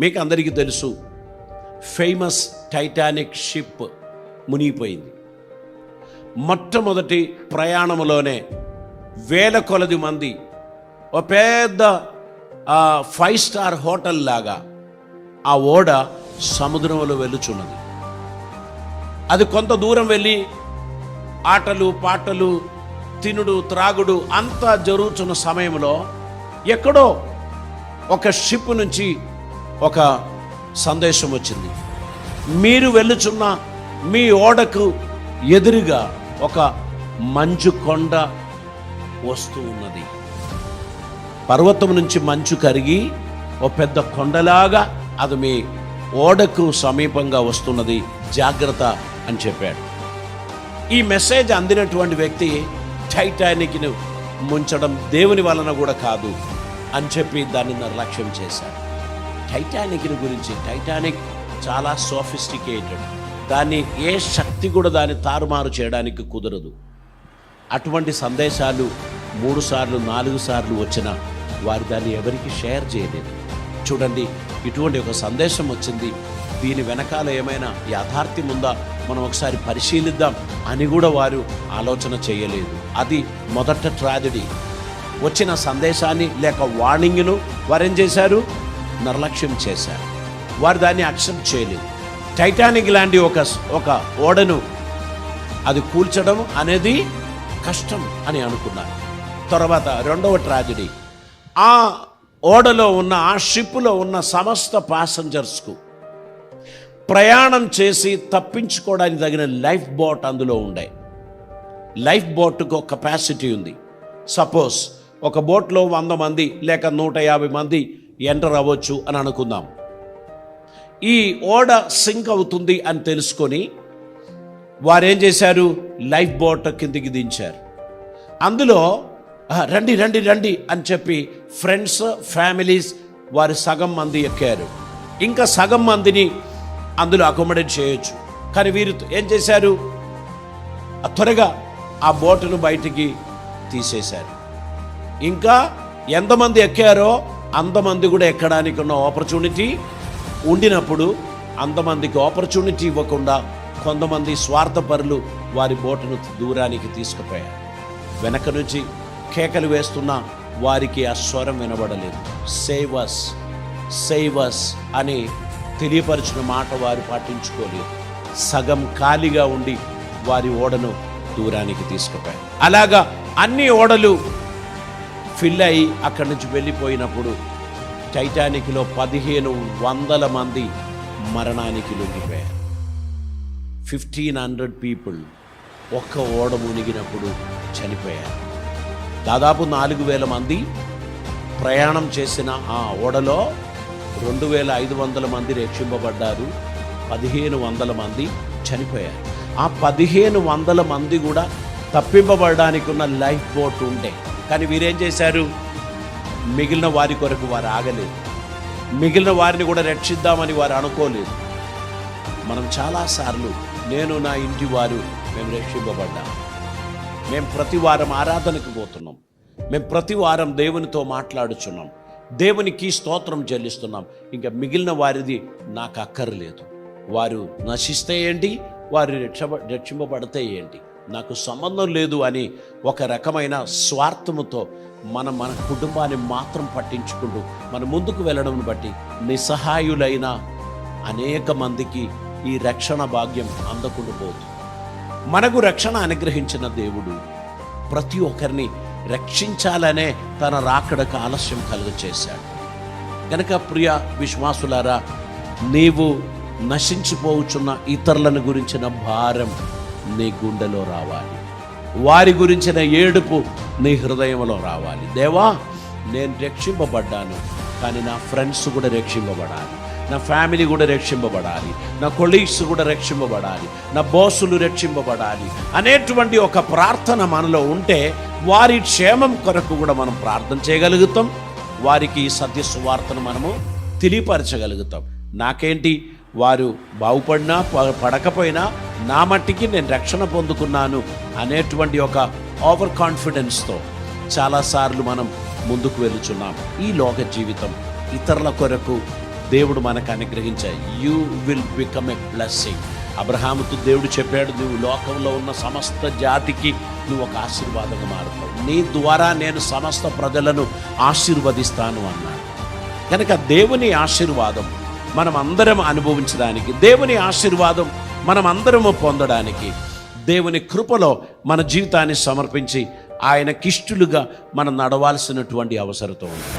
మీకు అందరికీ తెలుసు, ఫేమస్ టైటానిక్ షిప్ మునిగిపోయింది. మొట్టమొదటి ప్రయాణంలోనే వేల కొలది మంది ఒక పెద్ద 5 స్టార్ హోటల్ లాగా ఆ ఓడ సముద్రంలో వెళ్తున్నది. అది కొంత దూరం వెళ్ళి ఆటలు పాటలు తినుడు త్రాగుడు అంతా జరుగుతున్న సమయంలో ఎక్కడో ఒక షిప్ నుంచి ఒక సందేశం వచ్చింది. మీరు వెళ్ళుచున్న మీ ఓడకు ఎదురుగా ఒక మంచు కొండ వస్తూ ఉన్నది. పర్వతం నుంచి మంచు కరిగి ఒక పెద్ద కొండలాగా అది మీ ఓడకు సమీపంగా వస్తున్నది, జాగ్రత్త అని చెప్పాడు. ఈ మెసేజ్ అందినటువంటి వ్యక్తి టైటానిక్ను ముంచడం దేవుని వలన కూడా కాదు అని చెప్పి దాన్ని నిర్లక్ష్యం చేశాడు. టైటానిక్ని గురించి, టైటానిక్ చాలా సోఫిస్టికేటెడ్, దాన్ని ఏ శక్తి కూడా దాన్ని తారుమారు చేయడానికి కుదరదు. అటువంటి సందేశాలు 3 సార్లు 4 సార్లు వచ్చినా వారు దాన్ని ఎవరికి షేర్ చేయలేదు. చూడండి, ఇటువంటి ఒక సందేశం వచ్చింది, దీని వెనకాల ఏమైనా యాథార్థ్యం ఉందా, మనం ఒకసారి పరిశీలిద్దాం అని కూడా వారు ఆలోచన చేయలేదు. అది మొదట ట్రాజడీ. వచ్చిన సందేశాన్ని లేక వార్నింగ్ను వారు ఏం చేశారు? నిర్లక్ష్యం చేశారు. వారు దాన్ని యాక్సెప్ట్ చేయలేదు. టైటానిక్ లాంటి ఒక ఓడను అది కూల్చడం అనేది కష్టం అని అనుకున్నారు. తర్వాత రెండవ ట్రాజడీ, ఆ ఓడలో ఉన్న ఆ షిప్లో ఉన్న సమస్త ప్యాసింజర్స్కు ప్రయాణం చేసి తప్పించుకోవడానికి తగిన లైఫ్ బోట్ అందులో ఉండే. లైఫ్ బోట్కు ఒక కెపాసిటీ ఉంది. సపోజ్ ఒక బోట్లో 100 మంది లేక 150 మంది ఎంటర్ అవ్వచ్చు అని అనుకుందాం. ఈ ఓడ సింక్ అవుతుంది అని తెలుసుకొని వారేం చేశారు? లైఫ్ బోట్ కిందికి దించారు. అందులో రండి రండి రండి అని చెప్పి ఫ్రెండ్స్ ఫ్యామిలీస్ వారి సగం మంది ఎక్కారు. ఇంకా సగం మందిని అందులో అకామిడేట్ చేయొచ్చు. కానీ వీరు ఏం చేశారు? త్వరగా ఆ బోటును బయటికి తీసేశారు. ఇంకా ఎంతమంది ఎక్కారో అంతమంది కూడా ఎక్కడానికి ఉన్న ఆపర్చునిటీ ఉండినప్పుడు అంతమందికి ఆపర్చునిటీ ఇవ్వకుండా కొంతమంది స్వార్థపరులు వారి బోటును దూరానికి తీసుకుపోయారు. వెనక నుంచి కేకలు వేస్తున్న వారికి ఆ స్వరం వినబడలేదు. సేవస్ సేవస్ అని తెలియపరిచిన మాట వారు పాటించుకోలేదు. సగం ఖాళీగా ఉండి వారి ఓడను దూరానికి తీసుకుపోయారు. అలాగా అన్ని ఓడలు ఫిల్ అయి అక్కడి నుంచి వెళ్ళిపోయినప్పుడు టైటానిక్లో 1500 మంది మరణానికి లొంగిపోయారు. 1500 పీపుల్ ఒక్క ఓడ మునిగినప్పుడు చనిపోయారు. దాదాపు 4000 మంది ప్రయాణం చేసిన ఆ ఓడలో 2500 మంది రక్షింపబడ్డారు. 1500 మంది చనిపోయారు. ఆ 1500 మంది కూడా తప్పింపబడడానికి ఉన్న లైఫ్ బోట్ ఉండే. కానీ వీరేం చేశారు? మిగిలిన వారి కొరకు వారు ఆగలేదు. మిగిలిన వారిని కూడా రక్షిద్దామని వారు అనుకోలేదు. మనం చాలాసార్లు నేను నా ఇంటి వారు మేము రక్షింపబడ్డాం. మేము ప్రతి వారం ఆరాధనకు పోతున్నాం. మేము ప్రతి వారం దేవునితో మాట్లాడుచున్నాం. దేవునికి స్తోత్రం చెల్లిస్తున్నాం. ఇంకా మిగిలిన వారిది నాకు అక్కర్లేదు. వారు నశిస్తే ఏంటి, వారు రక్షింపబడితే ఏంటి, నాకు సంబంధం లేదు అని ఒక రకమైన స్వార్థముతో మన కుటుంబాన్ని మాత్రం పట్టించుకుంటూ మన ముందుకు వెళ్ళడం బట్టి నిస్సహాయులైన అనేక మందికి ఈ రక్షణ భాగ్యం అందకుండా పోతుంది. మనకు రక్షణ అనుగ్రహించిన దేవుడు ప్రతి ఒక్కరిని రక్షించాలనే తన రాకడకు ఆలస్యం కలుగచేశాడు. కనుక ప్రియ విశ్వాసులారా, నీవు నశించిపోవచ్చున్న ఇతరులను గురించిన భారం నీ గుండెలో రావాలి. వారి గురించిన ఏడుపు నీ హృదయంలో రావాలి. దేవా, నేను రక్షింపబడ్డాను, కానీ నా ఫ్రెండ్స్ కూడా రక్షింపబడాలి, నా ఫ్యామిలీ కూడా రక్షింపబడాలి, నా కొలీగ్స్ కూడా రక్షింపబడాలి, నా బాసులు రక్షింపబడాలి అనేటువంటి ఒక ప్రార్థన మనలో ఉంటే వారి క్షేమం కొరకు కూడా మనం ప్రార్థన చేయగలుగుతాం. వారికి సత్య సువార్తను మనము తెలియపరచగలుగుతాం. నాకేంటి, వారు బాగుపడినా పడకపోయినా నా మట్టికి నేను రక్షణ పొందుకున్నాను అనేటువంటి ఒక ఓవర్ కాన్ఫిడెన్స్తో చాలాసార్లు మనం ముందుకు వెళుచున్నాం. ఈ లోక జీవితం ఇతరుల కొరకు దేవుడు మనకు అనుగ్రహించాయి. You will become a blessing. అబ్రహాముతో దేవుడు చెప్పాడు, నువ్వు లోకంలో ఉన్న సమస్త జాతికి నువ్వు ఒక ఆశీర్వాదంగా మారుతావు, నీ ద్వారా నేను సమస్త ప్రజలను ఆశీర్వదిస్తాను అన్నాడు. కనుక దేవుని ఆశీర్వాదం మనం అందరం అనుభవించడానికి, దేవుని ఆశీర్వాదం మనం అందరము పొందడానికి, దేవుని కృపలో మన జీవితాన్ని సమర్పించి ఆయనకిష్టులుగా మనం నడవాల్సినటువంటి అవసరత ఉంది.